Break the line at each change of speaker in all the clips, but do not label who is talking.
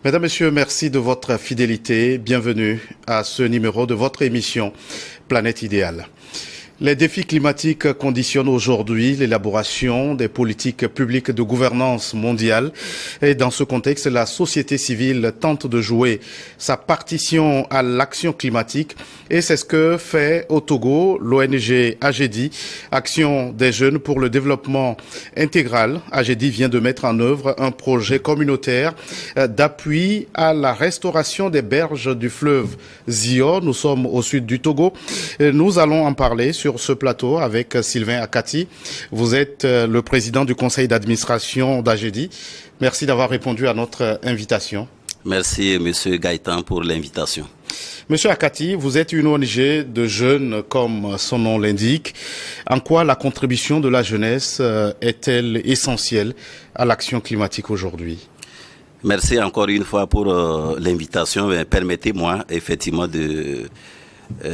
Mesdames, Messieurs, merci de votre fidélité. Bienvenue à ce numéro de votre émission Planète Idéale. Les défis climatiques conditionnent aujourd'hui l'élaboration des politiques publiques de gouvernance mondiale. Et dans ce contexte, la société civile tente de jouer sa partition à l'action climatique. Et c'est ce que fait au Togo l'ONG AGEDI, Action des jeunes pour le développement intégral. AGEDI vient de mettre en œuvre un projet communautaire d'appui à la restauration des berges du fleuve Zio. Nous sommes au sud du Togo. Nous allons en parler sur ce plateau avec Sylvain Akati. Vous êtes le président du conseil d'administration d'AGEDI. Merci d'avoir répondu à notre invitation.
Merci, Monsieur Gaëtan, pour l'invitation.
Monsieur Akati, vous êtes une ONG de jeunes, comme son nom l'indique. En quoi la contribution de la jeunesse est-elle essentielle à l'action climatique aujourd'hui?
Merci encore une fois pour l'invitation. Permettez-moi effectivement de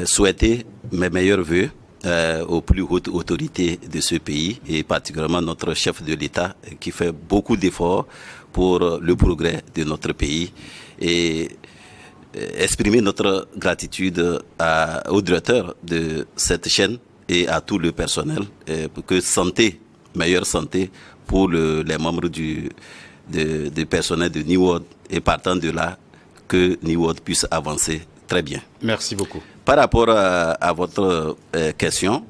souhaiter mes meilleurs vœux aux plus hautes autorités de ce pays et particulièrement notre chef de l'État qui fait beaucoup d'efforts pour le progrès de notre pays et exprimer notre gratitude au directeur de cette chaîne et à tout le personnel pour que meilleure santé pour les membres du personnel de New World et partant de là que New World puisse avancer très bien.
Merci beaucoup.
Par rapport à votre question,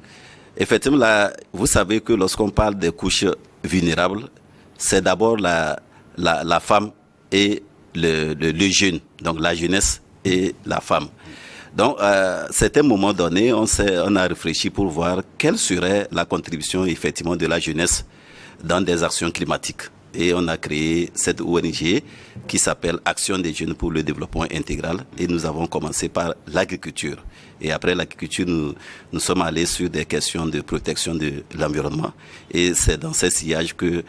effectivement, là, vous savez que lorsqu'on parle des couches vulnérables, c'est d'abord la femme et le jeune, donc la jeunesse et la femme. Donc, c'est un moment donné, on a réfléchi pour voir quelle serait la contribution effectivement de la jeunesse dans des actions climatiques. Et on a créé cette ONG qui s'appelle Action des jeunes pour le développement intégral. Et nous avons commencé par l'agriculture. Et après l'agriculture, nous sommes allés sur des questions de protection de l'environnement. Et c'est dans ce sillage que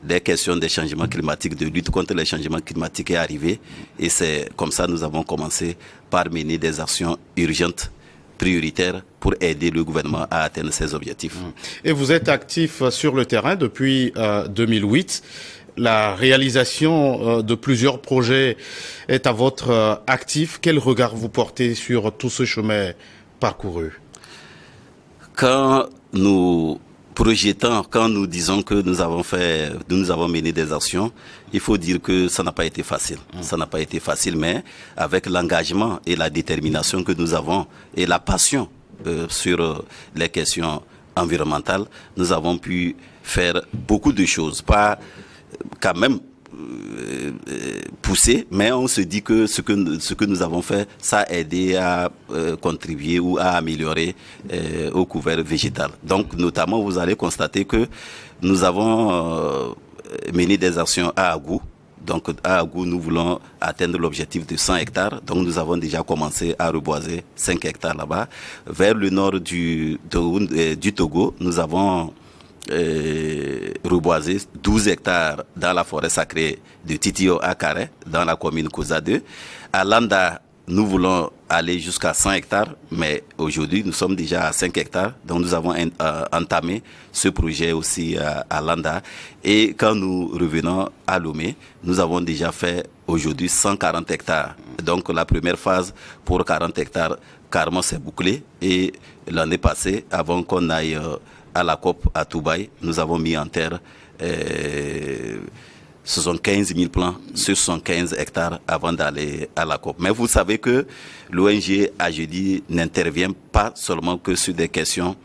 les questions des changements climatiques, de lutte contre les changements climatiques est arrivée. Et c'est comme ça que nous avons commencé par mener des actions urgentes, prioritaires, pour aider le gouvernement à atteindre ses objectifs.
Et vous êtes actif sur le terrain depuis 2008. La réalisation de plusieurs projets est à votre actif. Quel regard vous portez sur tout ce chemin parcouru?
Quand nous projetons, quand nous disons que nous avons mené des actions, il faut dire que ça n'a pas été facile. Ça n'a pas été facile, mais avec l'engagement et la détermination que nous avons et la passion sur les questions environnementales, nous avons pu faire beaucoup de choses. Pas quand même pousser, mais on se dit que ce que nous avons fait, ça a aidé à contribuer ou à améliorer au couvert végétal. Donc, notamment, vous allez constater que nous avons mené des actions à Agou. Donc, à Agou, nous voulons atteindre l'objectif de 100 hectares. Donc, nous avons déjà commencé à reboiser 5 hectares là-bas. Vers le nord du Togo, nous avons reboiser 12 hectares dans la forêt sacrée de Titio à Carré, dans la commune Kouza 2. À Landa, nous voulons aller jusqu'à 100 hectares, mais aujourd'hui, nous sommes déjà à 5 hectares. Donc, nous avons entamé ce projet aussi à Landa. Et quand nous revenons à Lomé, nous avons déjà fait aujourd'hui 140 hectares. Donc, la première phase pour 40 hectares, carrément, c'est bouclé. Et l'année passée, avant qu'on aille à la COP à Toubaï, nous avons mis en terre 75 000 plants sur 115 hectares avant d'aller à la COP. Mais vous savez que l'ONG AGEDI n'intervient pas seulement que sur des questions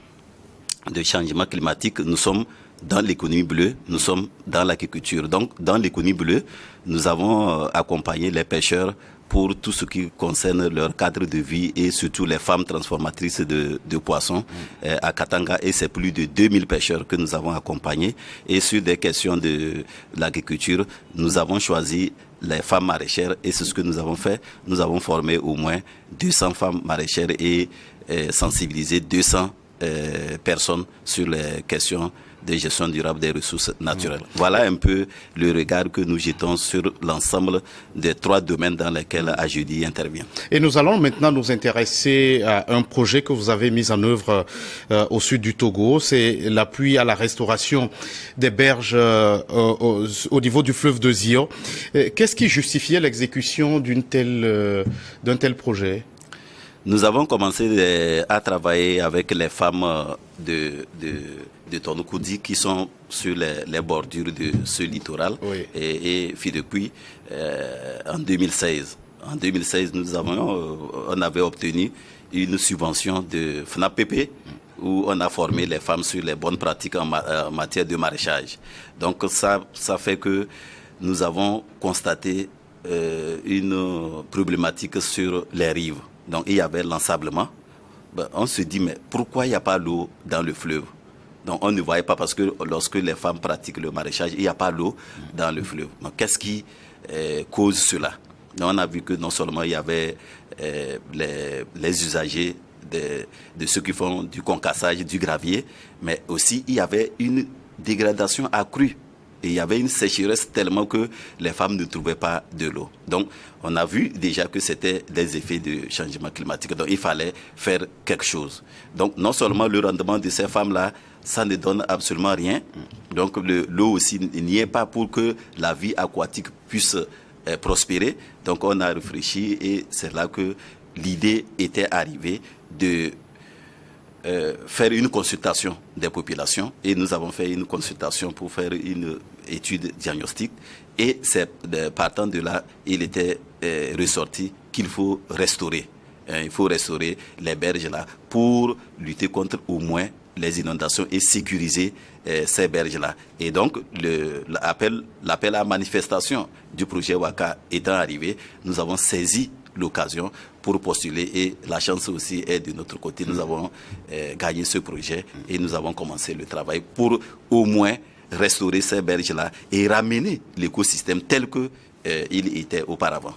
de changement climatique. Nous sommes dans l'économie bleue, nous sommes dans l'agriculture. Donc, dans l'économie bleue, nous avons accompagné les pêcheurs pour tout ce qui concerne leur cadre de vie et surtout les femmes transformatrices de poissons à Katanga. Et c'est plus de 2000 pêcheurs que nous avons accompagnés. Et sur des questions de l'agriculture, nous avons choisi les femmes maraîchères et c'est ce que nous avons fait. Nous avons formé au moins 200 femmes maraîchères et sensibilisé 200 personnes sur les questions de gestion durable des ressources naturelles. Voilà un peu le regard que nous jetons sur l'ensemble des 3 domaines dans lesquels AGEDI intervient.
Et nous allons maintenant nous intéresser à un projet que vous avez mis en œuvre au sud du Togo. C'est l'appui à la restauration des berges au niveau du fleuve de Zio. Qu'est-ce qui justifiait l'exécution d'un tel projet?
Nous avons commencé à travailler avec les femmes de Tonoukoudi qui sont sur les bordures de ce littoral,
oui.
et depuis en 2016. En 2016, on avait obtenu une subvention de FNAPP où on a formé les femmes sur les bonnes pratiques en matière de maraîchage. Donc ça fait que nous avons constaté une problématique sur les rives. Donc il y avait l'ensablement. On se dit, mais pourquoi il n'y a pas l'eau dans le fleuve? Donc on ne voyait pas, parce que lorsque les femmes pratiquent le maraîchage, il n'y a pas l'eau dans le fleuve. Donc qu'est-ce qui cause cela? Donc, on a vu que non seulement il y avait les usagers de ceux qui font du concassage, du gravier, mais aussi il y avait une dégradation accrue. Et il y avait une sécheresse tellement que les femmes ne trouvaient pas de l'eau. Donc, on a vu déjà que c'était des effets du changement climatique. Donc, il fallait faire quelque chose. Donc, non seulement le rendement de ces femmes-là, ça ne donne absolument rien. Donc, l'eau aussi n'y est pas pour que la vie aquatique puisse prospérer. Donc, on a réfléchi et c'est là que l'idée était arrivée de faire une consultation des populations, et nous avons fait une consultation pour faire une étude diagnostique, et c'est partant de là, il était ressorti qu'il faut restaurer. Il faut restaurer les berges là pour lutter contre au moins les inondations et sécuriser ces berges-là. Et donc, l'appel à manifestation du projet Waka étant arrivé, nous avons saisi l'occasion pour postuler, et la chance aussi est de notre côté. Nous avons gagné ce projet et nous avons commencé le travail pour au moins restaurer ces berges-là et ramener l'écosystème tel que il était auparavant.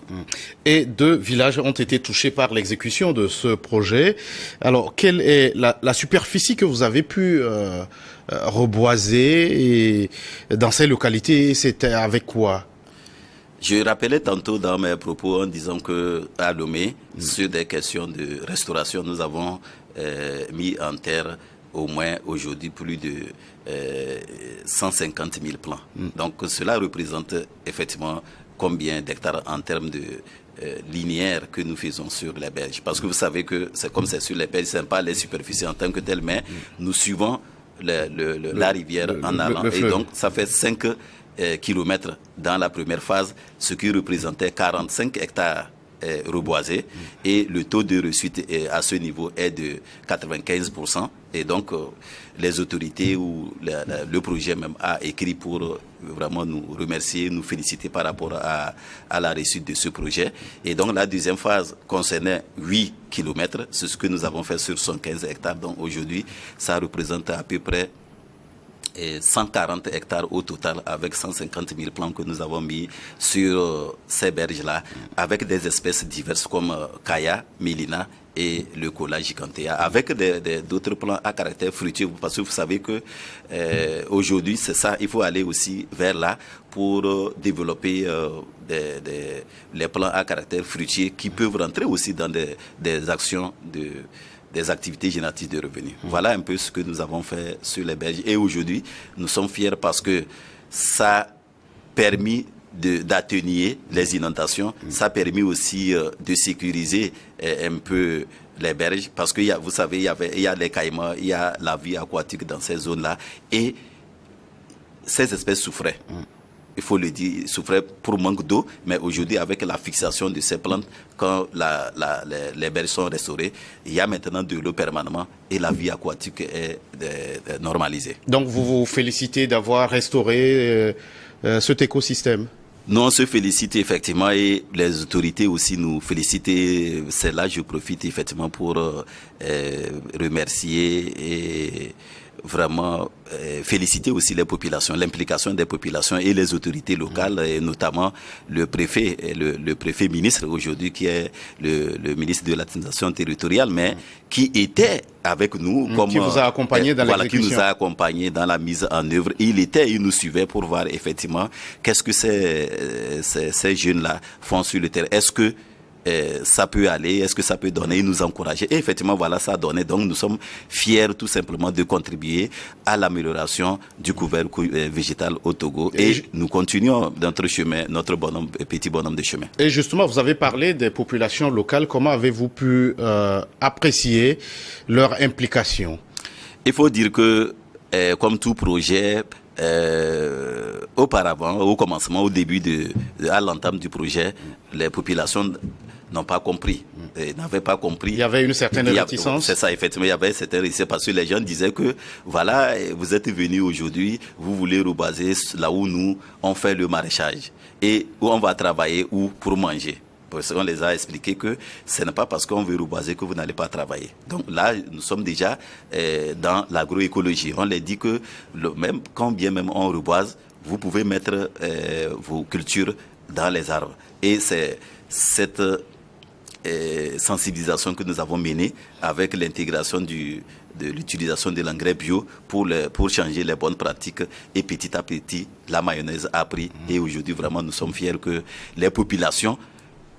Et 2 villages ont été touchés par l'exécution de ce projet. Alors, quelle est la superficie que vous avez pu reboiser, et dans ces localités, c'était avec quoi?
Je rappelais tantôt dans mes propos en disant qu'à Lomé, sur des questions de restauration, nous avons mis en terre au moins aujourd'hui plus de 150 000 plants. Donc cela représente effectivement combien d'hectares en termes de linéaire que nous faisons sur les berges. Parce que vous savez que c'est comme c'est sur les berges, ce n'est pas les superficies en tant que telles, mais nous suivons la rivière en allant. Et donc ça fait 5 kilomètres dans la première phase, ce qui représentait 45 hectares reboisés, et le taux de réussite à ce niveau est de 95%. Et donc les autorités ou le projet même a écrit pour vraiment nous remercier, nous féliciter par rapport à la réussite de ce projet. Et donc la deuxième phase concernait 8 kilomètres, c'est ce que nous avons fait sur 115 hectares. Donc aujourd'hui, ça représente à peu près 140 hectares au total, avec 150 000 plants que nous avons mis sur ces berges-là, avec des espèces diverses comme Kaya, Mélina et le Cola gigantea, avec d'autres plants à caractère fruitier, parce que vous savez que aujourd'hui, c'est ça, il faut aller aussi vers là pour développer les plants à caractère fruitier qui peuvent rentrer aussi dans des actions des activités génératives de revenus. Voilà un peu ce que nous avons fait sur les berges. Et aujourd'hui, nous sommes fiers parce que ça a permis d'atténuer les inondations. Ça a permis aussi de sécuriser un peu les berges, parce que vous savez, il y a les caïmans, il y a la vie aquatique dans ces zones-là. Et ces espèces souffraient. Il faut le dire, souffraient pour manque d'eau, mais aujourd'hui, avec la fixation de ces plantes, quand les berges sont restaurées, il y a maintenant de l'eau permanemment et la vie aquatique est normalisée. Donc
vous vous félicitez d'avoir restauré cet écosystème?
Nous, on se félicite effectivement, et les autorités aussi nous félicitent. C'est là je profite effectivement pour remercier et vraiment féliciter aussi les populations, l'implication des populations et les autorités locales, et notamment le préfet, le préfet ministre aujourd'hui qui est le ministre de l'administration territoriale, mais qui était avec nous, comme
qui vous a accompagné dans l'exécution.
Qui nous a accompagné dans la mise en œuvre. Il nous suivait pour voir effectivement qu'est-ce que ces jeunes-là font sur le terrain. Est-ce que ça peut aller, est-ce que ça peut donner, il nous encourager. Et effectivement, voilà, ça a donné. Donc, nous sommes fiers tout simplement de contribuer à l'amélioration du couvert végétal au Togo. Et nous continuons notre chemin, notre petit bonhomme de chemin.
Et justement, vous avez parlé des populations locales. Comment avez-vous pu apprécier leur implication?
Il faut dire que, comme tout projet, auparavant, au commencement, au début à l'entame du projet, les populations n'ont pas compris, n'avaient pas compris.
Il y avait une certaine réticence.
C'est ça, effectivement, il y avait une certaine réticence parce que les gens disaient que, voilà, vous êtes venus aujourd'hui, vous voulez rebaser là où nous, on fait le maraîchage et où on va travailler ou pour manger. Parce qu'on les a expliqué que ce n'est pas parce qu'on veut reboiser que vous n'allez pas travailler. Donc là, nous sommes déjà dans l'agroécologie. On les dit que même quand bien même on reboise, vous pouvez mettre vos cultures dans les arbres. Et c'est cette sensibilisation que nous avons menée avec l'intégration de l'utilisation de l'engrais bio pour changer les bonnes pratiques. Et petit à petit, la mayonnaise a pris. Et aujourd'hui, vraiment, nous sommes fiers que les populations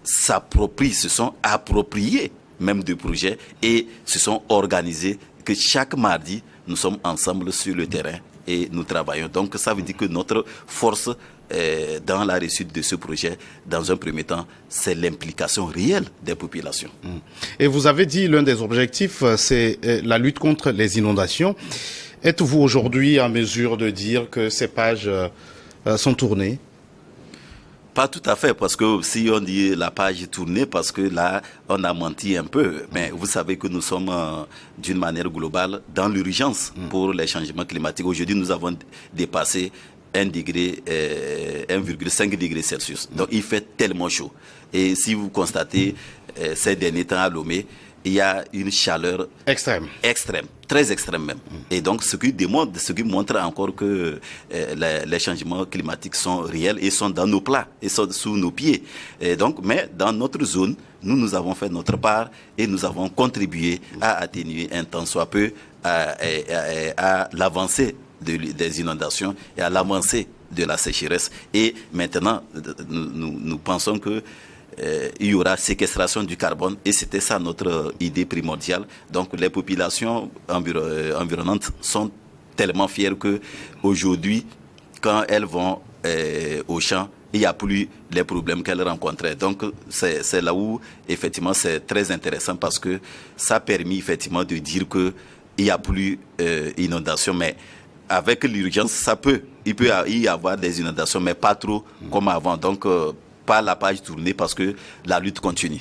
se sont appropriés même du projet et se sont organisés, que chaque mardi, nous sommes ensemble sur le terrain et nous travaillons. Donc ça veut dire que notre force dans la réussite de ce projet, dans un premier temps, c'est l'implication réelle des populations.
Et vous avez dit l'un des objectifs, c'est la lutte contre les inondations. Êtes-vous aujourd'hui en mesure de dire que ces pages sont tournées?
Pas tout à fait, parce que si on dit la page tournée, parce que là, on a menti un peu. Mais vous savez que nous sommes, d'une manière globale, dans l'urgence pour les changements climatiques. Aujourd'hui, nous avons dépassé 1,5 degré Celsius. Donc, il fait tellement chaud. Et si vous constatez, ces derniers temps à Lomé, il y a une chaleur extrême, très extrême même. Et donc, ce qui montre encore que les changements climatiques sont réels et sont dans nos plats, et sont sous nos pieds. Et donc, mais dans notre zone, nous avons fait notre part et nous avons contribué à atténuer un tant soit peu à l'avancée des inondations et à l'avancée de la sécheresse. Et maintenant, nous pensons que il y aura séquestration du carbone et c'était ça notre idée primordiale. Donc les populations environnantes sont tellement fières que aujourd'hui, quand elles vont au champ, il n'y a plus les problèmes qu'elles rencontraient. Donc c'est là où effectivement c'est très intéressant parce que ça a permis effectivement de dire que il n'y a plus inondation, mais avec l'urgence, il peut y avoir des inondations, mais pas trop comme avant. Donc pas la page tournée parce que la lutte continue.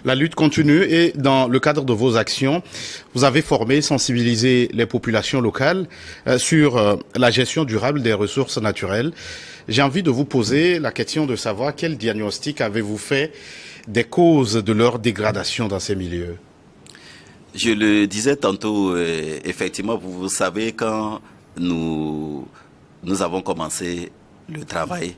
La lutte continue et dans le cadre de vos actions, vous avez formé, sensibilisé les populations locales sur la gestion durable des ressources naturelles. J'ai envie de vous poser la question de savoir quel diagnostic avez-vous fait des causes de leur dégradation dans ces milieux?
Je le disais tantôt, effectivement, vous savez, quand nous avons commencé le travail,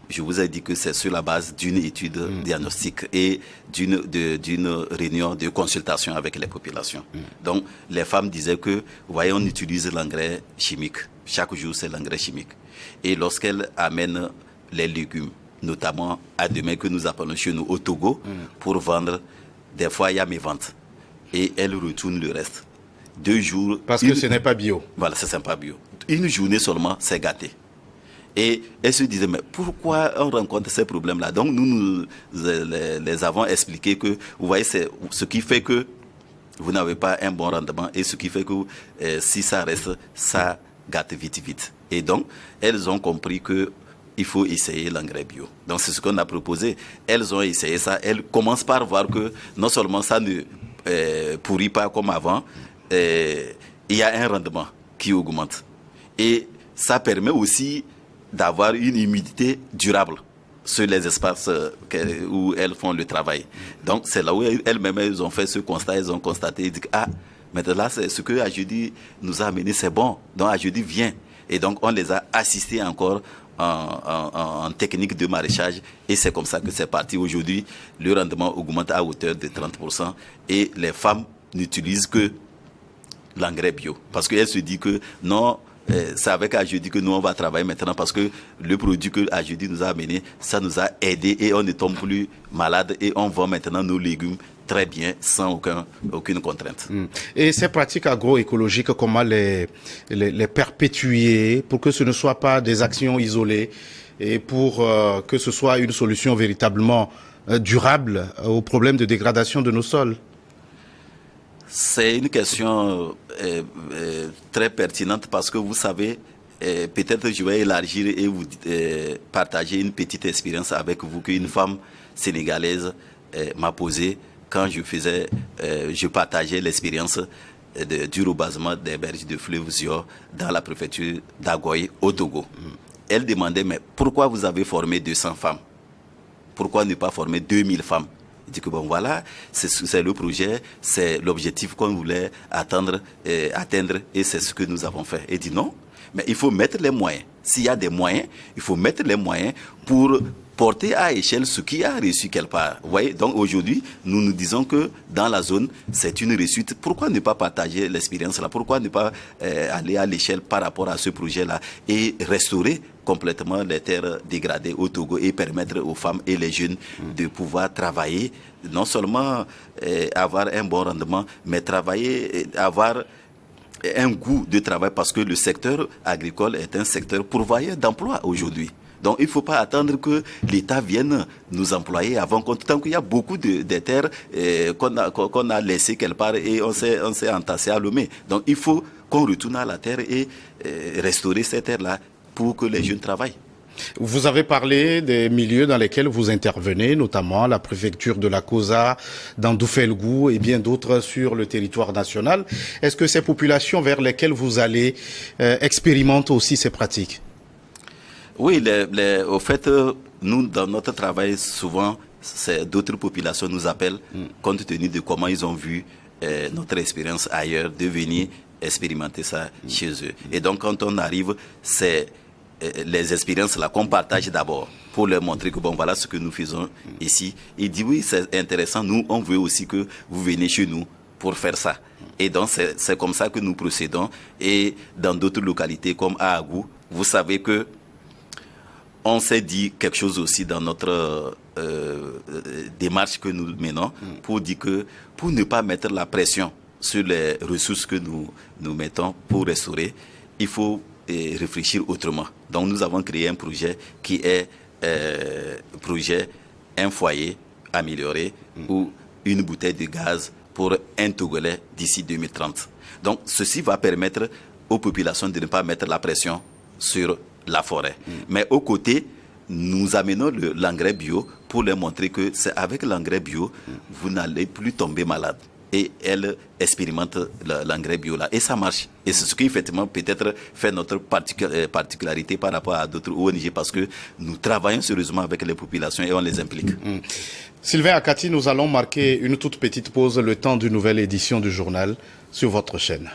je vous ai dit que c'est sur la base d'une étude diagnostique et d'une réunion de consultation avec les populations. Donc, les femmes disaient que, vous voyez, on utilise l'engrais chimique. Chaque jour, c'est l'engrais chimique. Et lorsqu'elles amènent les légumes, notamment à demain que nous appelons chez nous au Togo, pour vendre, des fois, il y a mes ventes. Et elles retournent le reste. 2 jours...
Parce que ce n'est pas bio.
Voilà, ce n'est pas bio. Une journée seulement, c'est gâté. Et elles se disaient, mais pourquoi on rencontre ces problèmes-là? Donc, nous les avons expliqué que, vous voyez, c'est ce qui fait que vous n'avez pas un bon rendement et ce qui fait que si ça reste, ça gâte vite. Et donc, elles ont compris que il faut essayer l'engrais bio. Donc, c'est ce qu'on a proposé. Elles ont essayé ça. Elles commencent par voir que non seulement ça ne pourrit pas comme avant, il y a un rendement qui augmente. Et ça permet aussi d'avoir une humidité durable sur les espaces où elles font le travail. Donc, c'est là où elles-mêmes elles ont fait ce constat, elles ont constaté, dit, Maintenant, là, c'est ce que Ageudi nous a amené, c'est bon. Donc, Ageudi vient. Et donc, on les a assistés encore en technique de maraîchage. Et c'est comme ça que c'est parti. Aujourd'hui, le rendement augmente à hauteur de 30%. Et les femmes n'utilisent que l'engrais bio. Parce qu'elles se disent que non, c'est avec Ageudi que nous, on va travailler maintenant parce que le produit que Ageudi nous a amené, ça nous a aidé et on ne tombe plus malade et on vend maintenant nos légumes très bien, sans aucune contrainte.
Et ces pratiques agroécologiques, comment les perpétuer pour que ce ne soit pas des actions isolées et pour que ce soit une solution véritablement durable au problème de dégradation de nos sols?
C'est une question très pertinente parce que vous savez, peut-être je vais élargir et vous partager une petite expérience avec vous qu'une femme sénégalaise m'a posée quand je partageais l'expérience du rebasement des berges de fleuve Zior dans la préfecture d'Agoye au Togo. Elle demandait, mais pourquoi vous avez formé 200 femmes? Pourquoi ne pas former 2000 femmes? Il dit que bon voilà, c'est le projet, c'est l'objectif qu'on voulait atteindre et c'est ce que nous avons fait. Il dit non, mais il faut mettre les moyens. S'il y a des moyens, il faut mettre les moyens pour porter à échelle ce qui a reçu quelque part. Vous voyez, donc aujourd'hui, nous nous disons que dans la zone, c'est une réussite. Pourquoi ne pas partager l'expérience là? Pourquoi ne pas aller à l'échelle par rapport à ce projet-là et restaurer complètement les terres dégradées au Togo et permettre aux femmes et les jeunes de pouvoir travailler, non seulement avoir un bon rendement, mais travailler, avoir un goût de travail parce que le secteur agricole est un secteur pourvoyeur d'emploi aujourd'hui. Donc, il ne faut pas attendre que l'État vienne nous employer avant qu'on... Tant qu'il y a beaucoup de terres qu'on a laissées quelque part et on s'est entassé à Lomé. Donc, il faut qu'on retourne à la terre et restaurer ces terres-là pour que les jeunes travaillent.
Vous avez parlé des milieux dans lesquels vous intervenez, notamment la préfecture de la Kosa, dans Doufelgou et bien d'autres sur le territoire national. Est-ce que ces populations vers lesquelles vous allez expérimentent aussi ces pratiques?
Oui, au fait, nous, dans notre travail, souvent, d'autres populations nous appellent, compte tenu de comment ils ont vu notre expérience ailleurs, de venir expérimenter ça chez eux. Et donc, quand on arrive, c'est les expériences là qu'on partage d'abord pour leur montrer que bon, voilà ce que nous faisons ici. Ils disent oui, c'est intéressant, nous, on veut aussi que vous venez chez nous pour faire ça. Et donc, c'est comme ça que nous procédons. Et dans d'autres localités comme à Agou, vous savez que on s'est dit quelque chose aussi dans notre démarche que nous menons pour dire que pour ne pas mettre la pression sur les ressources que nous mettons pour restaurer, il faut réfléchir autrement. Donc nous avons créé un projet qui est un foyer amélioré ou une bouteille de gaz pour un Togolais d'ici 2030. Donc ceci va permettre aux populations de ne pas mettre la pression sur la forêt. Mais au côté, nous amenons l'engrais bio pour leur montrer que c'est avec l'engrais bio, vous n'allez plus tomber malade. Et elle expérimente l'engrais bio là. Et ça marche. Et c'est ce qui effectivement peut-être fait notre particularité par rapport à d'autres ONG parce que nous travaillons sérieusement avec les populations et on les implique.
Sylvain Akati, nous allons marquer une toute petite pause le temps d'une nouvelle édition du journal sur votre chaîne.